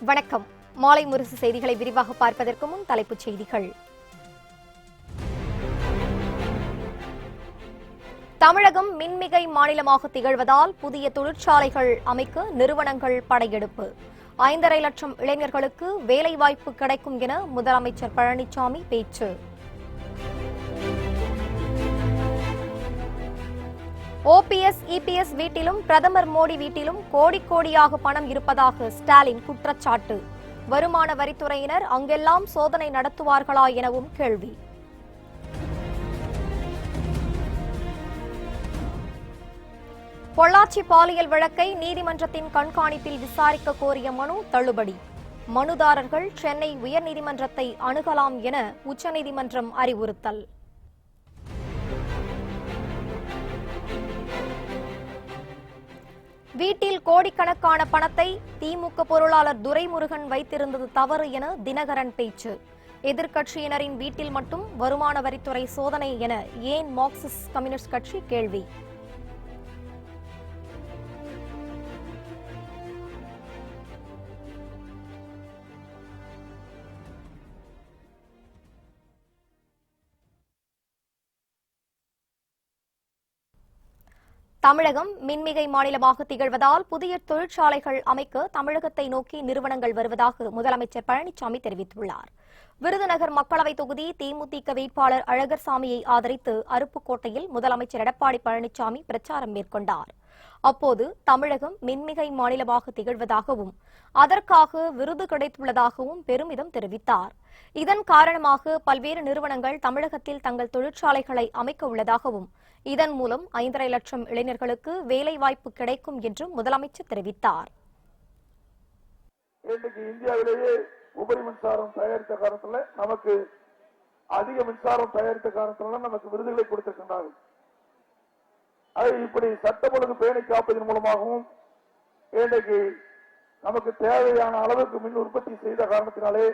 வணக்கம். மாலை முரசு செய்திகளை விரிவாக பார்ப்பதற்கு முன் தலைப்புச் செய்திகள். தமிழகம் மின்மிகை மாநிலமாக திகழ்வதால் புதிய தொழிற்சாலைகள் அமைக்க நிறுவனங்கள் படையெடுப்பு. 5.5 லட்சம் இளைஞர்களுக்கு வேலைவாய்ப்பு கிடைக்கும் என முதலமைச்சர் பழனிசாமி பேச்சு. ஓபிஎஸ், இபிஎஸ் வீட்டிலும் பிரதமர் மோடி வீட்டிலும் கோடி கோடியாக பணம் இருப்பதாக ஸ்டாலின் குற்றச்சாட்டு. வருமான வரித்துறையினர் அங்கெல்லாம் சோதனை நடத்துவார்களா எனவும் கேள்வி. பொள்ளாச்சி பாலியல் வழக்கை நீதிமன்றத்தின் கண்காணிப்பில் விசாரிக்க கோரிய மனு தள்ளுபடி. மனுதாரர்கள் சென்னை உயர்நீதிமன்றத்தை அணுகலாம் என உச்சநீதிமன்றம் அறிவுறுத்தல். வீட்டில் கோடிக்கணக்கான பணத்தை திமுக பொருளாளர் துரைமுருகன் வைத்திருந்தது தவறு என தினகரன் பேச்சு. எதிர்க்கட்சியினரின் வீட்டில் மட்டும் வருமான வரித்துறை சோதனை என ஏன் மார்க்சிஸ்ட் கம்யூனிஸ்ட் கட்சி கேள்வி. தமிழகம் மின்மிகை மாநிலமாக திகழ்வதால் புதிய தொழிற்சாலைகள் அமைக்க தமிழகத்தை நோக்கி நிறுவனங்கள் வருவதாக முதலமைச்சர் பழனிசாமி தெரிவித்துள்ளார். விருதுநகர் மக்களவைத் தொகுதி தேமுதிக வேட்பாளர் அழகர்சாமியை ஆதரித்து அருப்புக்கோட்டையில் முதலமைச்சர் எடப்பாடி பழனிசாமி பிரச்சாரம் மேற்கொண்டார். அப்போது தமிழகம் மின்மிகை மாநிலமாக திகழ்வதாகவும் அதற்காக விருது கிடைத்துள்ளதாகவும் பெருமிதம் தெரிவித்தார். இதன் காரணமாக பல்வேறு நிறுவனங்கள் தமிழகத்தில் தங்கள் தொழிற்சாலைகளை அமைக்க உள்ளதாகவும் இதன் மூலம் 5.5 லட்சம் இளைஞர்களுக்கு வேலைவாய்ப்பு கிடைக்கும் என்றும் முதலமைச்சர் தெரிவித்தார். இந்தியாவிலேயே உபரி மின்சாரம் தயாரித்த காலத்தில் நமக்கு அதிக மின்சாரம் தயாரித்த காலத்தில் நமக்கு விருதுகளை கொடுத்திருக்கின்றார்கள். அதை இப்படி சட்டம் ஒழுங்கு பேணி காப்பதன் மூலமாகவும் இன்றைக்கு நமக்கு தேவையான அளவுக்கு மின் உற்பத்தி செய்த காரணத்தினாலே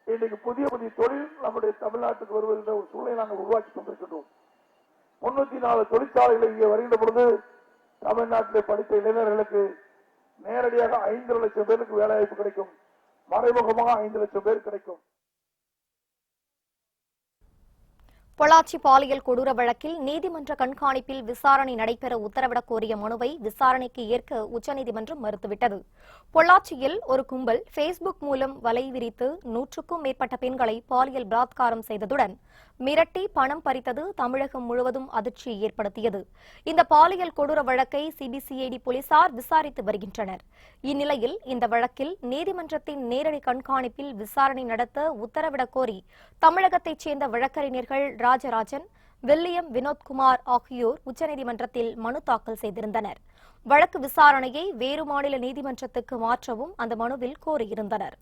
இன்றைக்கு புதிய புதிய தொழில் நம்முடைய தமிழ்நாட்டுக்கு வருவதென்ற ஒரு சூழலை நாங்கள் உருவாக்கி கொண்டிருக்கின்றோம். 304 தொழிற்சாலைகள் இங்கே வருகின்ற பொழுது தமிழ்நாட்டிலே படித்த இளைஞர்களுக்கு நேரடியாக 5 லட்சம் பேருக்கு வேலைவாய்ப்பு கிடைக்கும், மறைமுகமாக 5 லட்சம் பேர் கிடைக்கும். பொள்ளாச்சி பாலியல் கொடூர வழக்கில் நீதிமன்ற கண்காணிப்பில் விசாரணை நடைபெற உத்தரவிடக் கோரிய மனுவை விசாரணைக்கு ஏற்க உச்சநீதிமன்றம் மறுத்துவிட்டது. பொள்ளாச்சியில் ஒரு கும்பல் பேஸ்புக் மூலம் வலை விரித்து 100க்கும் மேற்பட்ட பெண்களை பாலியல் பலாத்காரம் செய்ததுடன் மிரட்டி பணம் பறித்தது தமிழகம் முழுவதும் அதிர்ச்சியை ஏற்படுத்தியது. இந்த பாலியல் கொடூர வழக்கை சிபிசிஐடி போலீசார் விசாரித்து வருகின்றனர். இந்நிலையில் இந்த வழக்கில் நீதிமன்றத்தின் நேரடி கண்காணிப்பில் விசாரணை நடத்த உத்தரவிடக் கோரி தமிழகத்தைச் சேர்ந்த வழக்கறிஞர்கள் ராஜராஜன், வில்லியம் வினோத்குமார் ஆகியோர் உச்சநீதிமன்றத்தில் மனு தாக்கல் செய்திருந்தனர். வழக்கு விசாரணையை வேறு மாநில நீதிமன்றத்துக்கு மாற்றவும் அந்த மனுவில் கோரியிருந்தனர்.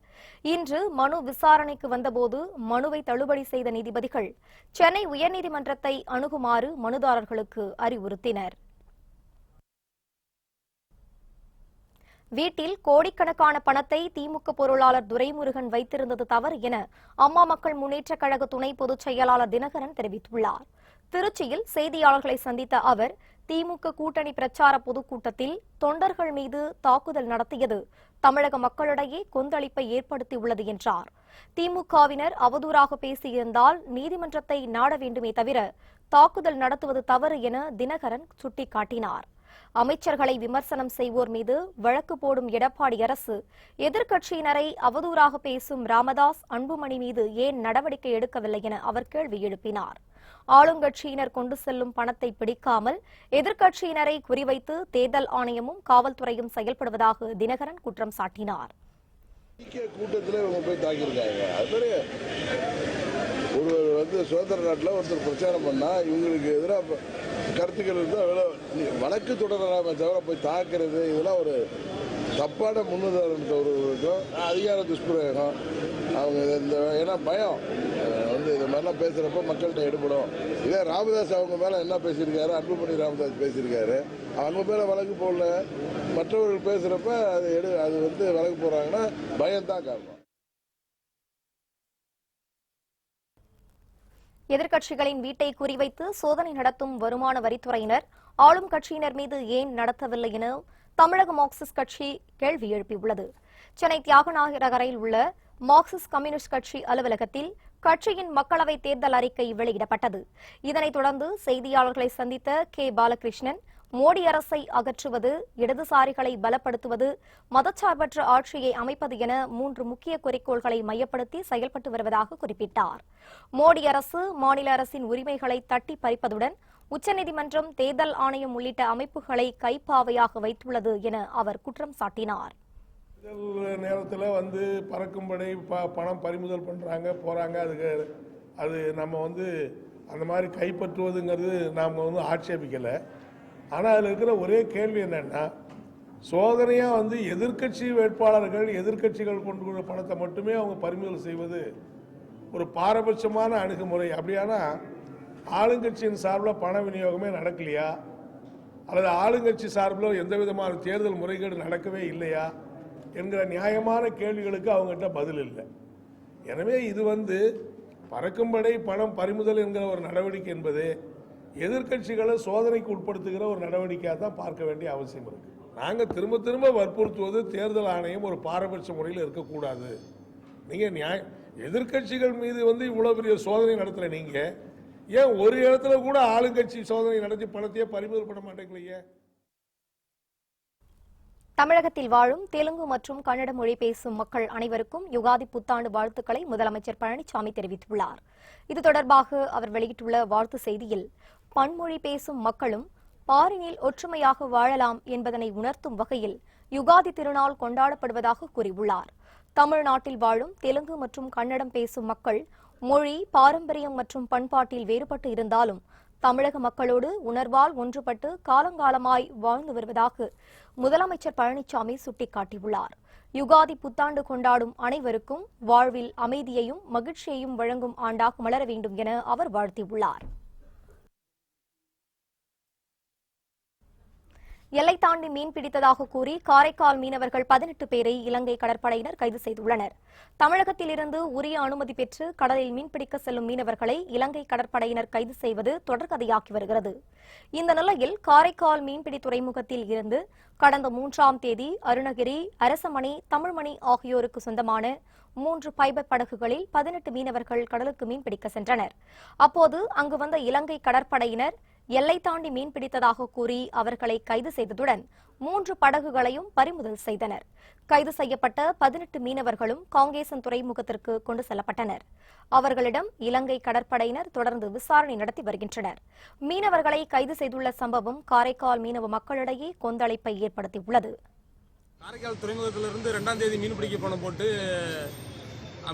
இன்று மனு விசாரணைக்கு வந்தபோது மனுவை தள்ளுபடி செய்த நீதிபதிகள் சென்னை உயர்நீதிமன்றத்தை அணுகுமாறு மனுதாரர்களுக்கு அறிவுறுத்தினர். வீட்டில் கோடிக்கணக்கான பணத்தை திமுக பொருளாளர் துரைமுருகன் வைத்திருந்தது தவறு என அம்மா மக்கள் முன்னேற்றக் கழக துணை பொதுச் செயலாளர் தினகரன் தெரிவித்துள்ளார். திருச்சியில் செய்தியாளர்களை சந்தித்த அவர் திமுக கூட்டணி பிரச்சார பொதுக்கூட்டத்தில் தொண்டர்கள் மீது தாக்குதல் நடத்தியது தமிழக மக்களிடையே கொந்தளிப்பை ஏற்படுத்தியுள்ளது என்றார். திமுகவினர் அவதூறாக பேசியிருந்தால் நீதிமன்றத்தை நாட வேண்டுமே தவிர தாக்குதல் நடத்துவது தவறு என தினகரன் சுட்டிக்காட்டினார். அமைச்சர்களை விமர்சனம் செய்வோர் மீது வழக்கு போடும் எடப்பாடி அரசு எதிர்க்கட்சியினரை அவதூறாக பேசும் ராமதாஸ், அன்புமணி மீது ஏன் நடவடிக்கை எடுக்கவில்லை என அவர் கேள்வி எழுப்பினார். ஆளுங்கட்சியினர் கொண்டு செல்லும் பணத்தை பிடிக்காமல் எதிர்க்கட்சியினரை குறிவைத்து தேர்தல் ஆணையமும் காவல்துறையும் செயல்படுவதாக தினகரன் குற்றம் சாட்டினார். ஒருவர் சுதந்திர நாட்டில் ஒருத்தர் பிரச்சாரம் பண்ணா இவங்களுக்கு எதிராக கருத்துக்கள் இருந்தால் வழக்கு தொடரலாமே தவிர போய் தாக்குறது இதெல்லாம் ஒரு தப்பான முன்னுதாரணத்தை ஒருவருக்கும் அதிகார துஷ்பிரயோகம். அவங்க இந்த ஏன்னா பயம் இது மாதிரிலாம் பேசுகிறப்ப மக்கள்கிட்ட எடுபடும். இதே ராமதாஸ் அவங்க மேலே என்ன பேசியிருக்காரு, அன்புமணி ராமதாஸ் பேசியிருக்காரு, அவங்க மேலே வழக்கு போடல, மற்றவர்கள் பேசுகிறப்ப அது வழக்கு போடுறாங்கன்னா பயம்தான் காரணம். எதிர்க்கட்சிகளின் வீட்டை குறிவைத்து சோதனை நடத்தும் வருமான வரித்துறையினர் ஆளும் கட்சியினர் மீது ஏன் நடத்தவில்லை என தமிழக மார்க்சிஸ்ட் கட்சி கேள்வி எழுப்பியுள்ளது. சென்னை தியாகராய நகரில் உள்ள மார்க்சிஸ்ட் கம்யூனிஸ்ட் கட்சி அலுவலகத்தில் கட்சியின் மக்களவைத் தேர்தல் அறிக்கை வெளியிடப்பட்டது. இதனைத் தொடர்ந்து செய்தியாளர்களை சந்தித்த கே. பாலகிருஷ்ணன், மோடி அரசை அகற்றுவது, இடதுசாரிகளை பலப்படுத்துவது, மதச்சார்பற்ற ஆட்சியை அமைப்பது என 3 முக்கிய குறிக்கோள்களை மையப்படுத்தி செயல்பட்டு வருவதாக குறிப்பிட்டார். மோடி அரசு மாநில அரசின் உரிமைகளை தட்டி பறிப்பதுடன் உச்சநீதிமன்றம், தேர்தல் ஆணையம் உள்ளிட்ட அமைப்புகளை கைப்பாவையாக வைத்துள்ளது என அவர் குற்றம் சாட்டினார். நேரத்தில் பறக்கும்படை பணம் பறிமுதல் பண்ணுறாங்க போகிறாங்க. அது நம்ம அந்த மாதிரி கைப்பற்றுவதுங்கிறது நாம் ஆட்சேபிக்கலை. ஆனால் அதில் இருக்கிற ஒரே கேள்வி என்னன்னா, சோதனையாக எதிர்க்கட்சி வேட்பாளர்கள் எதிர்க்கட்சிகள் கொண்டு பணத்தை மட்டுமே அவங்க பறிமுதல் செய்வது ஒரு பாரபட்சமான அணுகுமுறை. அப்படியானா ஆளுங்கட்சியின் சார்பில் பண விநியோகமே நடக்கலையா, அல்லது ஆளுங்கட்சி சார்பில் எந்த விதமான தேர்தல் முறைகேடு நடக்கவே இல்லையா என்கிற நியாயமான கேள்விகளுக்கு அவங்ககிட்ட பதில் இல்லை. எனவே இது பறக்கும்படை பணம் பறிமுதல் என்கிற ஒரு நடவடிக்கை என்பது எதிர்க்கட்சிகளை சோதனைக்கு உட்படுத்துகிற ஒரு நடவடிக்கையாக தான் பார்க்க வேண்டிய அவசியம் இருக்கு. நாங்கள் திரும்ப திரும்ப வற்புறுத்துவது, தேர்தல் ஆணையம் ஒரு பாரபட்ச முறையில் இருக்கக்கூடாது. நீங்கள் எதிர்க்கட்சிகள் மீது இவ்வளவு பெரிய சோதனை நடத்துகிற நீங்க ஏன் ஒரு இடத்துல கூட ஆளுங்கட்சி சோதனை நடத்தி பணத்தையே பறிமுதல் பண்ண மாட்டேங்கிறீங்க? தமிழகத்தில் வாழும் தெலுங்கு மற்றும் கன்னட மொழி பேசும் மக்கள் அனைவருக்கும் யுகாதி புத்தாண்டு வாழ்த்துக்களை முதலமைச்சர் பழனிசாமி தெரிவித்துள்ளார். இது தொடர்பாக அவர் வெளியிட்டுள்ள வாழ்த்து செய்தியில், பன்மொழி பேசும் மக்களும் பாரினில் ஒற்றுமையாக வாழலாம் என்பதனை உணர்த்தும் வகையில் யுகாதி திருநாள் கொண்டாடப்படுவதாக கூறியுள்ளார். தமிழ்நாட்டில் வாழும் தெலுங்கு மற்றும் கன்னடம் பேசும் மக்கள் மொழி, பாரம்பரியம் மற்றும் பண்பாட்டில் வேறுபட்டு இருந்தாலும் தமிழக மக்களோடு உணர்வால் ஒன்றுபட்டு காலங்காலமாய் வாழ்ந்து வருவதாக முதலமைச்சர் பழனிசாமி சுட்டிக்காட்டியுள்ளார். யுகாதி புத்தாண்டு கொண்டாடும் அனைவருக்கும் வாழ்வில் அமைதியையும் மகிழ்ச்சியையும் வழங்கும் ஆண்டாக மலர வேண்டும் என அவர் வாழ்த்தியுள்ளார். எல்லை தாண்டி மீன் பிடித்ததாக கூறி காரைக்கால் மீனவர்கள் 18 பேரை இலங்கை கடற்படையினர் கைது செய்துள்ளனர். தமிழகத்தில் இருந்து உரிய அனுமதி பெற்று கடலில் மீன்பிடிக்க செல்லும் மீனவர்களை இலங்கை கடற்படையினர் கைது செய்வது தொடர்கதையாகி வருகிறது. இந்த நிலையில் காரைக்கால் மீன்பிடி துறைமுகத்தில் இருந்து கடந்த 3ஆம் தேதி அருணகிரி, அரசமணி, தமிழ்மணி ஆகியோருக்கு சொந்தமான 3 பைபர் படகுகளில் 18 மீனவர்கள் கடலுக்கு மீன்பிடிக்க சென்றனர். அப்போது அங்கு வந்த இலங்கை கடற்படையினர் எல்லை தாண்டி மீன் பிடித்ததாக கூறி அவர்களை கைது செய்ததுடன் 3 படகுகளையும் பறிமுதல் செய்தனர். கைது செய்யப்பட்ட 18 மீனவர்களும் காங்கேசன் துறைமுகத்திற்கு கொண்டு செல்லப்பட்டனர். அவர்களிடம் இலங்கை கடற்படையினர் தொடர்ந்து விசாரணை நடத்தி வருகின்றனர். மீனவர்களை கைது செய்துள்ள சம்பவம் காரைக்கால் மீனவ மக்களிடையே கொந்தளிப்பை ஏற்படுத்தியுள்ளது. காரைக்கால் துறைமுகத்திலிருந்து 2ஆம் தேதி மீன் பிடிக்க போன போட்டு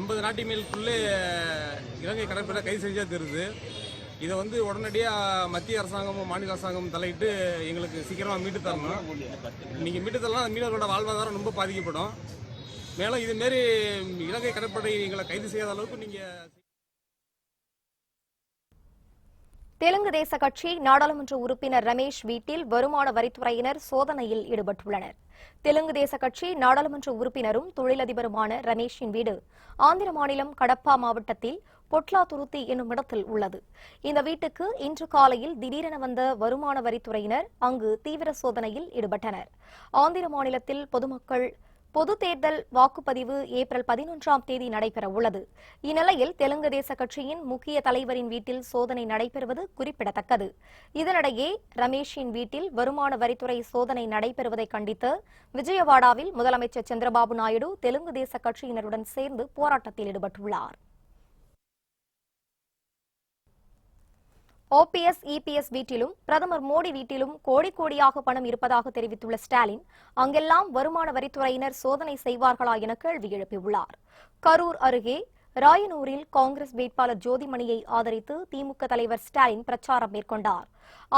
50 நாட்டி மீனுக்குள்ளே இலங்கை கடற்படை கைது செஞ்சா தெரியுது. இதை உடனடியாக மத்திய அரசாங்கமும் மாநில அரசாங்கமும் தலையிட்டு எங்களுக்கு சீக்கிரமாக மீட்டு தரணும். நீங்கள் மீட்டு தரலாம், மீனவர்களோட வாழ்வாதாரம் ரொம்ப பாதிக்கப்படும். மேலும் இதுமாரி இலங்கை கடற்படை எங்களை கைது செய்யாத அளவுக்கு நீங்கள். தெலுங்கு தேச கட்சி நாடாளுமன்ற உறுப்பினர் ரமேஷ் வீட்டில் வருமான வரித்துறையினர் சோதனையில் ஈடுபட்டுள்ளனர். தெலுங்கு தேச கட்சி நாடாளுமன்ற உறுப்பினரும் தொழிலதிபருமான ரமேஷின் வீடு ஆந்திர மாநிலம் கடப்பா மாவட்டத்தில் பொட்லாதுருத்தி என்னும் இடத்தில் உள்ளது. இந்த வீட்டுக்கு இன்று காலையில் திடீரென வந்த வருமான வரித்துறையினர் அங்கு தீவிர சோதனையில் ஈடுபட்டனர். ஆந்திர மாநிலத்தில் பொது தேர்தல் வாக்குப்பதிவு ஏப்ரல் 11ஆம் தேதி நடைபெற உள்ளது. இந்நிலையில் தெலுங்கு தேச கட்சியின் முக்கிய தலைவரின் வீட்டில் சோதனை நடைபெறுவது குறிப்பிடத்தக்கது. இதனிடையே ரமேஷின் வீட்டில் வருமான வரித்துறை சோதனை நடைபெறுவதை கண்டித்து விஜயவாடாவில் முதலமைச்சர் சந்திரபாபு நாயுடு தெலுங்கு தேச கட்சியினருடன் சேர்ந்து போராட்டத்தில் ஈடுபட்டுள்ளார். OPS, EPS வீட்டிலும் பிரதமர் மோடி வீட்டிலும் கோடி கோடியாக பணம் இருப்பதாக தெரிவித்துள்ள ஸ்டாலின், அங்கெல்லாம் வருமான வரித்துறையினர் சோதனை செய்வார்களா என கேள்வி எழுப்பியுள்ளார். கரூர் அருகே ராயனூரில் காங்கிரஸ் வேட்பாளர் ஜோதிமணியை ஆதரித்து திமுக தலைவர் ஸ்டாலின் பிரச்சாரம் மேற்கொண்டார்.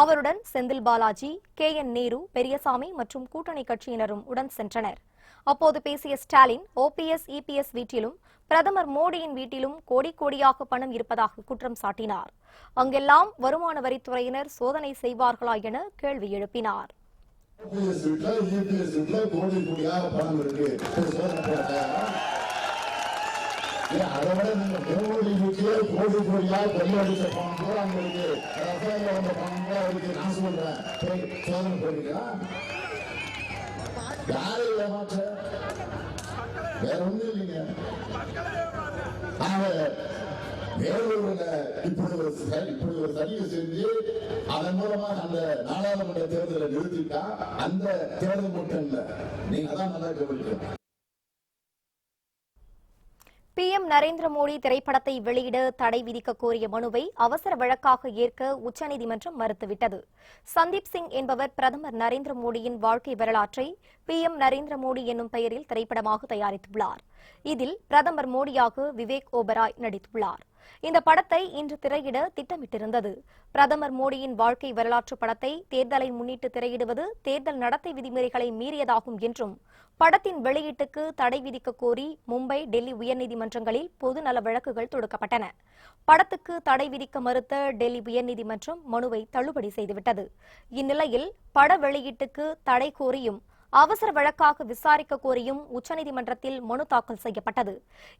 அவருடன் செந்தில் பாலாஜி, KN நேரு, பெரியசாமி மற்றும் கூட்டணி கட்சியினரும் உடன் சென்றனர். அப்போது பேசிய ஸ்டாலின், OPS, EPS வீட்டிலும் பிரதமர் மோடியின் வீட்டிலும் கோடி கோடியாக பணம் இருப்பதாக குற்றம் சாட்டினார். அங்கெல்லாம் வருமான வரித்துறையினர் சோதனை செய்வார்களா என கேள்வி எழுப்பினார். வேற ஒண்ணும் இல்லைங்க. இப்படி ஒரு சதியை செஞ்சு அதன் மூலமா அந்த நாடாளுமன்ற தேர்தலை நிறுத்திட்டா அந்த தேர்தல் மட்டும் இல்ல, நீங்க அதான் நல்லா கவனிக்கணும். PM நரேந்திர மோடி திரைப்படத்தை வெளியிட தடை விதிக்க கோரிய மனுவை அவசர வழக்காக ஏற்க உச்சநீதிமன்றம் மறுத்துவிட்டது. சந்தீப் சிங் என்பவர் பிரதமர் நரேந்திர மோடியின் வாழ்க்கை வரலாற்றை PM நரேந்திர மோடி என்னும் பெயரில் திரைப்படமாக தயாரித்துள்ளார். இதில் பிரதமர் மோடியாக விவேக் ஓபராய் நடித்துள்ளார். இந்த படத்தை இன்று திரையிட திட்டமிட்டிருந்தது. பிரதமர் மோடியின் வாழ்க்கை வரலாற்று படத்தை தேர்தலை முன்னிட்டு திரையிடுவது தேர்தல் நடத்தை விதிமுறைகளை மீறியதாகும் என்றும் படத்தின் வெளியீட்டுக்கு தடை விதிக்க கோரி மும்பை, டெல்லி உயர்நீதிமன்றங்களில் பொதுநல வழக்குகள் தொடுக்கப்பட்டன. படத்துக்கு தடை விதிக்க மறுத்த டெல்லி உயர்நீதிமன்றம் மனுவை தள்ளுபடி செய்துவிட்டது. இந்நிலையில் பட வெளியீட்டுக்கு தடை கோரியும் அவசர வழக்காக விசாரிக்க கோரியும் உச்சநீதிமன்றத்தில் மனு தாக்கல் செய்யப்பட்டது.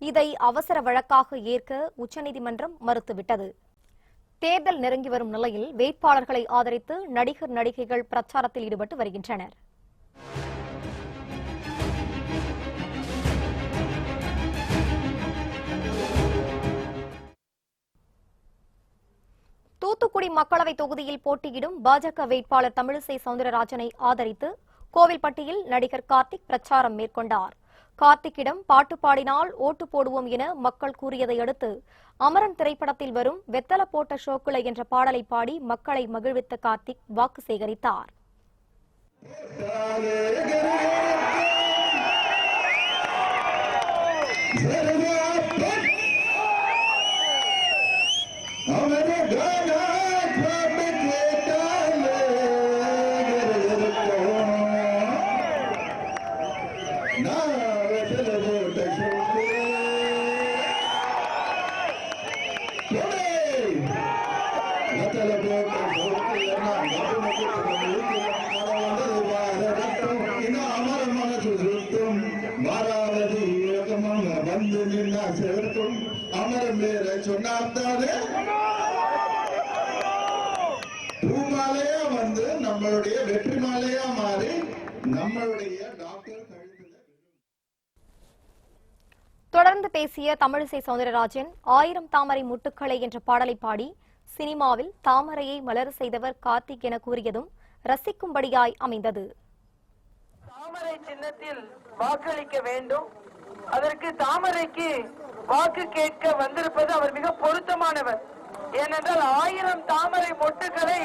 இதை அவசர வழக்காக ஏற்க உச்சநீதிமன்றம் மறுத்துவிட்டது. தேர்தல் நெருங்கி வரும் நிலையில் வேட்பாளர்களை ஆதரித்து நடிகர், நடிகைகள் பிரச்சாரத்தில் ஈடுபட்டு வருகின்றனர். தூத்துக்குடி மக்களவை தொகுதியில் போட்டியிடும் பாஜக வேட்பாளர் தமிழிசை சவுந்தரராஜனை ஆதரித்து கோவில்பட்டியில் நடிகர் கார்த்திக் பிரச்சாரம் மேற்கொண்டார். கார்த்திக்கிடம் பாட்டு பாடினால் ஓட்டு போடுவோம் என மக்கள் கூறியதை அடுத்து அமரன் திரைப்படத்தில் வரும் வெத்தல போட்ட ஷோக்குல என்ற பாடலை பாடி மக்களை மகிழ்வித்த கார்த்திக் வாக்கு சேகரித்தார். பூமாலையா வந்து நம்மளுடைய வெற்றி மாலையா மாறி நம்மளுடைய டாக்டர். தொடர்ந்து பேசிய தமிழிசை சவுந்தரராஜன் 1000 தாமரை முட்டுக்களை என்ற பாடலை பாடி சினிமாவில் தாமரையை மலர் செய்தவர் கார்த்திக் என கூறியதும் ரசிக்கும்படியாய் அமைந்தது. தாமரை சின்னத்தில் வாக்களிக்க வேண்டும். அதற்கு தாமரைக்கு வாக்கு கேட்க வந்திருப்பது அவர் மிக பொருத்தமானவர். ஏனென்றால் 1000 தாமரை மொட்டுகளை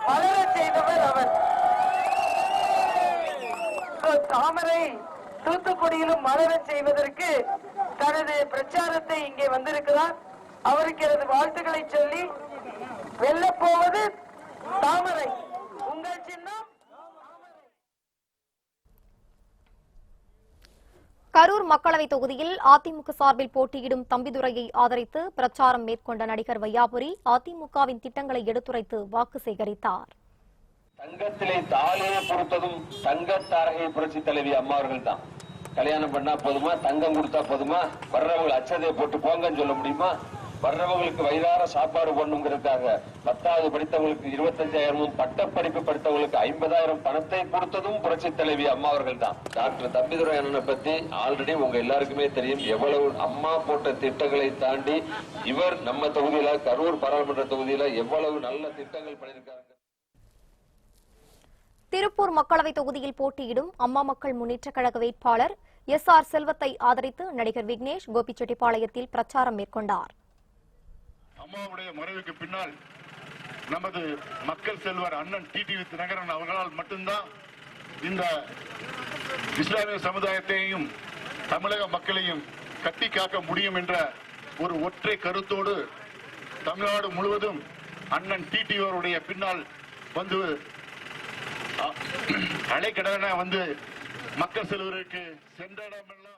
மலர செய்தவர் அவர். தாமரை தூத்துக்குடியிலும் மலர செய்வதற்கு தனது பிரச்சாரத்தை இங்கே வந்திருக்கிறார். அவருக்கு எனது வாழ்த்துக்களை சொல்லி, வெல்லப் போவது தாமரை, உங்கள் சின்னம். கரூர் மக்களவை தொகுதியில் அதிமுக சார்பில் போட்டியிடும் தம்பிதுரையை ஆதரித்து பிரச்சாரம் மேற்கொண்ட நடிகர் வையாபுரி அதிமுகவின் திட்டங்களை எடுத்துரைத்து வாக்கு சேகரித்தார். தங்கத்திலே தாலியை பொறுத்ததும் தங்கத்தாரகை புரட்சி தலைவி அம்மா அவர்கள் தான். கல்யாணம் பண்ணா போதுமா, தங்கம் கொடுத்தா போதுமா, வர்றவங்க அச்சதையை போட்டு போங்கன்னு சொல்ல முடியுமா? வர்றவங்களுக்கு வயிறார சாப்பாடு பண்ணுங்கிறதுக்காக 10வது படித்தவங்களுக்கு 25,000, பட்டப்படிப்பு படித்தவங்களுக்கு 50,000 பணத்தை கொடுத்ததும் புரட்சி தலைவி அம்மா அவர்கள் தான். டாக்டர் தம்பிதுரை அண்ணனை பத்தி ஆல்ரெடி உங்க எல்லாருக்குமே தெரியும். எவ்வளவு அம்மா போட்ட திட்டங்களை தாண்டி இவர் நம்ம தொகுதியில, கரூர் பாராளுமன்ற தொகுதியில எவ்வளவு நல்ல திட்டங்கள் பண்ணியிருக்காங்க. திருப்பூர் மக்களவை தொகுதியில் போட்டியிடும் அம்மா மக்கள் முன்னேற்றக் கழக வேட்பாளர் SR செல்வத்தை ஆதரித்து நடிகர் விக்னேஷ் கோபிச்செட்டிப்பாளையத்தில் பிரச்சாரம் மேற்கொண்டார். அம்மாவுடைய மறைவுக்கு பின்னால் நமது மக்கள் செல்வர் அண்ணன் டிடிவி தினகரன் அவர்களால் மட்டும்தான் இந்த இஸ்லாமிய சமுதாயத்தையும் தமிழக மக்களையும் கட்டி காக்க முடியும் என்ற ஒரு ஒற்றை கருத்தோடு தமிழ்நாடு முழுவதும் அண்ணன் டிடிவியுடைய பின்னால் வந்து அலைக்கடன வந்து மக்கள் செல்வருக்கு சென்ற இடமெல்லாம்.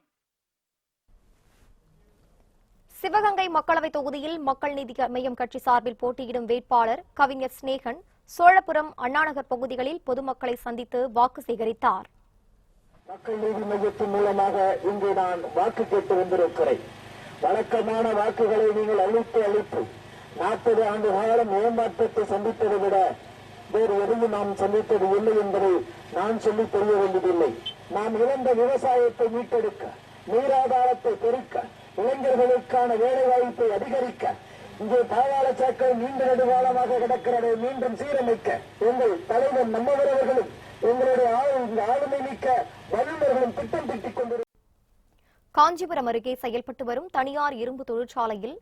சிவகங்கை மக்களவை தொகுதியில் மக்கள் நீதி மையம் கட்சி சார்பில் போட்டியிடும் வேட்பாளர் கவிஞர் ஸ்நேகன் சோழபுரம், அண்ணாநகர் பகுதிகளில் பொதுமக்களை சந்தித்து வாக்கு சேகரித்தார். மக்கள் நீதி மையத்தின் மூலமாக இங்கு நான் வாக்கு கேட்டு வந்திருக்கிறேன். வழக்கமான வாக்குகளை நீங்கள் அளித்து 40 ஆண்டு காலம் ஏமாற்றத்தை சந்தித்ததை விட வேறு எதையும் நாம் சந்தித்தது இல்லை என்பதை நான் சொல்லி தெரிய வேண்டியதில்லை. நாம் இழந்த விவசாயத்தை மீட்டெடுக்க, நீராதாரத்தை பெருக்க, இளைஞர்களுக்கான வேலை வாய்ப்பை அதிகரிக்க, இங்கே பாதாள சாக்கடை நீண்ட நெடுகாலமாக கிடக்கிறதை மீண்டும் சீரமைக்க எங்கள் தலைவர் நம்மவர்களும் எங்களுடைய ஆளுமை மிக்க வல்லுநர்களும் திட்டம் தீட்டிக் கொண்டிருக்கிறார். காஞ்சிபுரம் அருகே செயல்பட்டு வரும் தனியார் இரும்பு தொழிற்சாலையில்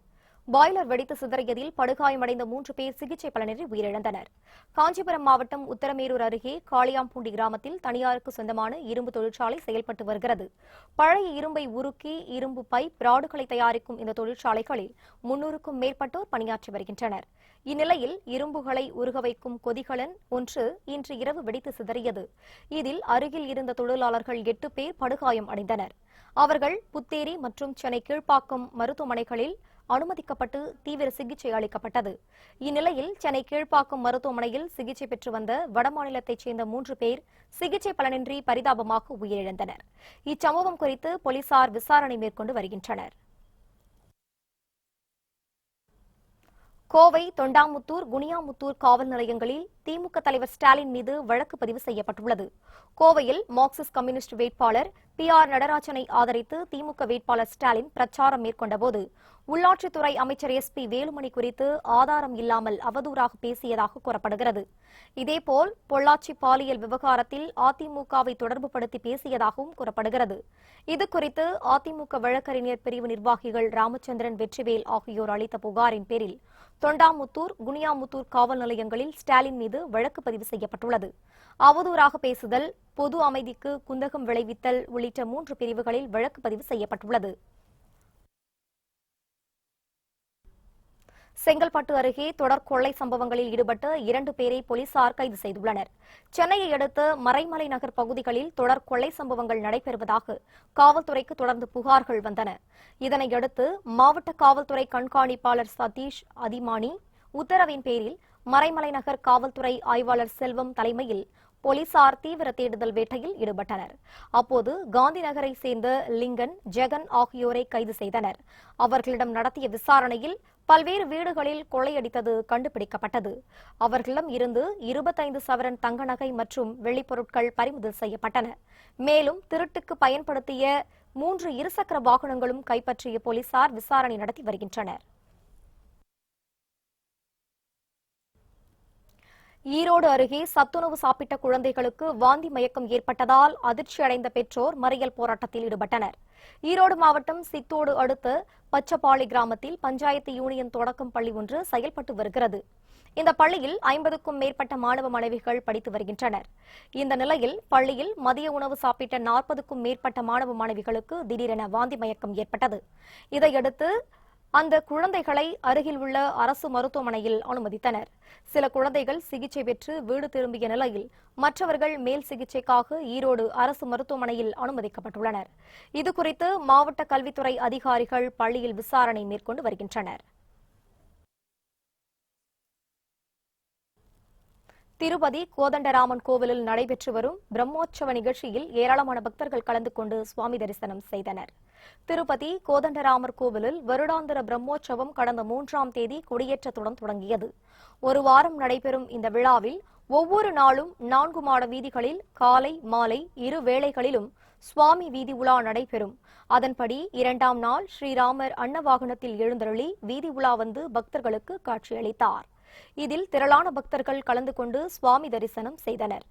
பாய்லர் வெடித்து சிதறியதில் படுகாயமடைந்த 3 பேர் சிகிச்சை பலனின்றி உயிரிழந்தனர். காஞ்சிபுரம் மாவட்டம் உத்தரமேரூர் அருகே காளியாம்பூண்டி கிராமத்தில் தனியாருக்கு சொந்தமான இரும்பு தொழிற்சாலை செயல்பட்டு வருகிறது. பழைய இரும்பை உருக்கி இரும்பு பைப் ராடுகளை தயாரிக்கும் இந்த தொழிற்சாலைகளில் 300க்கும் மேற்பட்டோர் பணியாற்றி வருகின்றனர். இந்நிலையில் இரும்புகளை உருக வைக்கும் கொதிகலன் ஒன்று இன்று இரவு வெடித்து சிதறியது. இதில் அருகில் இருந்த தொழிலாளர்கள் 8 பேர் படுகாயம் அடைந்தனர். அவர்கள் புத்தேரி மற்றும் சென்னை கீழ்ப்பாக்கம் மருத்துவமனைகளில் அனுமதிக்கப்பட்டு தீவிர சிகிச்சை அளிக்கப்பட்டது. இந்நிலையில் சென்னை கீழ்ப்பாக்கம் மருத்துவமனையில் சிகிச்சை பெற்று வந்த வடமாநிலத்தைச் சேர்ந்த 3 பேர் சிகிச்சை பலனின்றி பரிதாபமாக உயிரிழந்தனர். இச்சம்பவம் குறித்து போலீசார் விசாரணை மேற்கொண்டு வருகின்றனர். கோவை தொண்டாமுத்தூர், குனியாமுத்தூர் காவல் நிலையங்களில் திமுக தலைவர் ஸ்டாலின் மீது வழக்கு பதிவு செய்யப்பட்டுள்ளது. கோவையில் மார்க்சிஸ்ட் கம்யூனிஸ்ட் வேட்பாளர் PR நடராஜனை ஆதரித்து திமுக வேட்பாளர் ஸ்டாலின் பிரச்சாரம் மேற்கொண்டபோது உள்ளாட்சித்துறை அமைச்சர் SP வேலுமணி குறித்து ஆதாரம் இல்லாமல் அவதூறாக பேசியதாக கூறப்படுகிறது. இதேபோல் பொள்ளாச்சி பாலியல் விவகாரத்தில் அதிமுகவை தொடர்புபடுத்தி பேசியதாகவும் கூறப்படுகிறது. இதுகுறித்து அதிமுக வழக்கறிஞர் பிரிவு நிர்வாகிகள் ராமச்சந்திரன், வெற்றிவேல் ஆகியோர் அளித்த புகாரின் பேரில் தொண்டாமுத்தூர், குனியாமுத்தூர் காவல் நிலையங்களில் ஸ்டாலின் மீது வழக்கு பதிவு செய்யப்பட்டுள்ளது. அவதூறாக பேசுதல், பொது அமைதிக்கு குந்தகம் விளைவித்தல் உள்ளிட்ட 3 பிரிவுகளில் வழக்கு பதிவு செய்யப்பட்டுள்ளது. செங்கல்பட்டு அருகே தொடர் கொள்ளை சம்பவங்களில் ஈடுபட்ட 2 பேரை போலீசார் கைது செய்துள்ளனர். சென்னையை அடுத்த மறைமலை நகர் பகுதிகளில் தொடர் கொள்ளை சம்பவங்கள் நடைபெறுவதாக காவல்துறைக்கு தொடர்ந்து புகார்கள் வந்தன. இதனையடுத்து மாவட்ட காவல்துறை கண்காணிப்பாளர் சதீஷ் அதிமானி உத்தரவின் பேரில் மறைமலை நகர் காவல்துறை ஆய்வாளர் செல்வம் தலைமையில் போலீசார் தீவிர தேடுதல் வேட்டையில் ஈடுபட்டனர். அப்போது காந்தி நகரை சேர்ந்த லிங்கன், ஜெகன் ஆகியோரை கைது செய்தனர். அவர்களிடம் நடத்திய விசாரணையில் பல்வேறு வீடுகளில் கொள்ளையடித்தது கண்டுபிடிக்கப்பட்டது. அவர்களிடம் இருந்து 25 சவரன் தங்க நகை மற்றும் வெள்ளிப் பொருட்கள் பறிமுதல் செய்யப்பட்டன. மேலும் திருட்டுக்கு பயன்படுத்திய 3 இருசக்கர வாகனங்களும் கைப்பற்றிய போலீசார் விசாரணை நடத்தி வருகின்றனர். ஈரோடு அருகே சத்துணவு சாப்பிட்ட குழந்தைகளுக்கு வாந்தி மயக்கம் ஏற்பட்டதால் அதிர்ச்சியடைந்த பெற்றோர் மறியல் போராட்டத்தில் ஈடுபட்டனர். ஈரோடு மாவட்டம் சித்தோடு அடுத்த பச்சப்பாளி கிராமத்தில் பஞ்சாயத்து யூனியன் தொடக்கம் பள்ளி ஒன்று செயல்பட்டு வருகிறது. இந்த பள்ளியில் 50க்கும் மேற்பட்ட மாணவ மாணவிகள் படித்து வருகின்றனர். இந்த நிலையில் பள்ளியில் மதிய உணவு சாப்பிட்ட 40க்கும் மேற்பட்ட மாணவ மாணவிகளுக்கு திடீரென வாந்தி மயக்கம் ஏற்பட்டது. இதையடுத்து அந்த குழந்தைகளை அருகில் உள்ள அரசு மருத்துவமனையில் அனுமதித்தனர். சில குழந்தைகள் சிகிச்சை பெற்று வீடு திரும்பிய நிலையில் மற்றவர்கள் மேல் சிகிச்சைக்காக ஈரோடு அரசு மருத்துவமனையில் அனுமதிக்கப்பட்டுள்ளனர். இதுகுறித்து மாவட்ட கல்வித்துறை அதிகாரிகள் பள்ளியில் விசாரணை மேற்கொண்டு வருகின்றனர். திருப்பதி கோதண்டராமன் கோவிலில் நடைபெற்று வரும் பிரம்மோற்சவ நிகழ்ச்சியில் ஏராளமான பக்தர்கள் கலந்து கொண்டு சுவாமி தரிசனம் செய்தனர். திருப்பதி கோதண்டராமர் கோவிலில் வருடாந்திர பிரம்மோற்சவம் கடந்த 3ஆம் தேதி கொடியேற்றத்துடன் தொடங்கியது. ஒரு வாரம் நடைபெறும் இந்த விழாவில் ஒவ்வொரு நாளும் 4 மாட வீதிகளில் காலை மாலை 2 வேளைகளிலும் சுவாமி வீதி உலா நடைபெறும். அதன்படி 2ஆம் நாள் ஸ்ரீராமர் அன்னவாகனத்தில் எழுந்தருளி வீதி உலா வந்து பக்தர்களுக்கு காட்சியளித்தார். இதில் திரளான பக்தர்கள் கலந்து கொண்டு சுவாமி தரிசனம் செய்தனர்.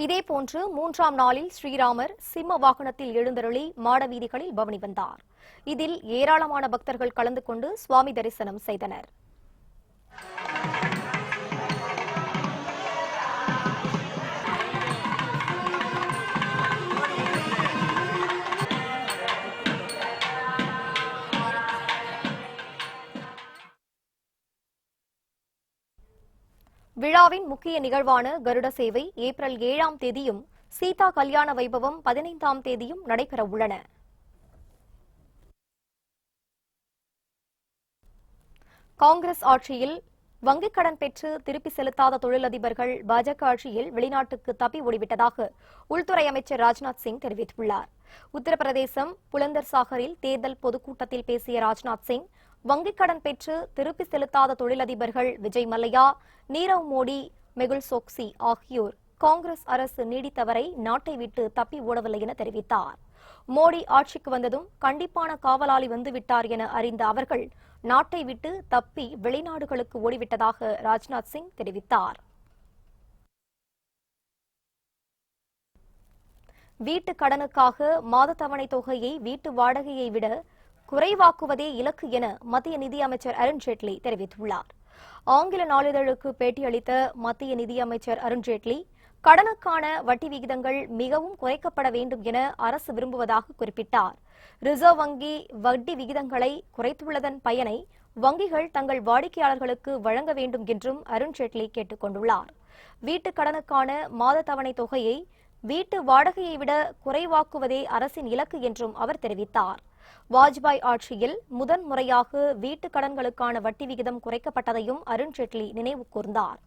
இதேபோன்று 3ஆம் நாளில் ஸ்ரீராமர் சிம்ம வாகனத்தில் எழுந்தருளி மாடவீதிகளில் பவனி வந்தார். இதில் ஏராளமான பக்தர்கள் கலந்து கொண்டு சுவாமி தரிசனம் செய்தனர். விழாவின் முக்கிய நிகழ்வான கருட சேவை ஏப்ரல் 7ஆம் தேதியும் சீதா கல்யாண வைபவம் 15ஆம் தேதியும் நடைபெற உள்ளன. காங்கிரஸ் ஆட்சியில் வங்கிக் கடன் பெற்று திருப்பி செலுத்தாத தொழிலதிபர்கள் பாஜக ஆட்சியில் வெளிநாட்டுக்கு தப்பி ஓடிவிட்டதாக உள்துறை அமைச்சர் ராஜ்நாத் சிங் தெரிவித்துள்ளார். உத்தரப்பிரதேசம் புலந்தர் சாகரில் தேர்தல் பொதுக்கூட்டத்தில் பேசிய ராஜ்நாத் சிங், வங்கிக் கடன் பெற்று திருப்பி செலுத்தாத தொழிலதிபர்கள் விஜய் மல்லையா, நீரவ் மோடி, மெகுல் சோக்சி ஆகியோர் காங்கிரஸ் அரசு நீடித்தவரை நாட்டை விட்டு தப்பி ஓடவில்லை என தெரிவித்தார். மோடி ஆட்சிக்கு வந்ததும் கண்டிப்பான காவலாளி வந்துவிட்டார் என அறிந்த அவர்கள் நாட்டை விட்டு தப்பி வெளிநாடுகளுக்கு ஓடிவிட்டதாக ராஜ்நாத் சிங் தெரிவித்தார். வீட்டு கடனுக்காக மாத தவணை தொகையை வீட்டு வாடகையை விட குறைவாக்குவதே இலக்கு என மத்திய நிதியமைச்சர் அருண்ஜேட்லி தெரிவித்துள்ளார். ஆங்கில நாளிதழுக்கு பேட்டியளித்த மத்திய நிதியமைச்சர் அருண்ஜேட்லி, கடனுக்கான வட்டி விகிதங்கள் மிகவும் குறைக்கப்பட வேண்டும் என அரசு விரும்புவதாக குறிப்பிட்டார். ரிசர்வ் வங்கி வட்டி விகிதங்களை குறைத்துள்ளதன் பயனை வங்கிகள் தங்கள் வாடிக்கையாளர்களுக்கு வழங்க வேண்டும் என்றும் அருண்ஜேட்லி கேட்டுக் கொண்டுள்ளார். வீட்டுக் கடனுக்கான மாத தவணை தொகையை வீட்டு வாடகையை விட குறைவாக்குவதே அரசின் இலக்கு என்றும் அவர் தெரிவித்தார். வாஜ்பாய் ஆட்சியில் முதன்முறையாக வீட்டுக் கடன்களுக்கான வட்டி விகிதம் குறைக்கப்பட்டதையும் அருண்ஜேட்லி நினைவு கூர்ந்தார்.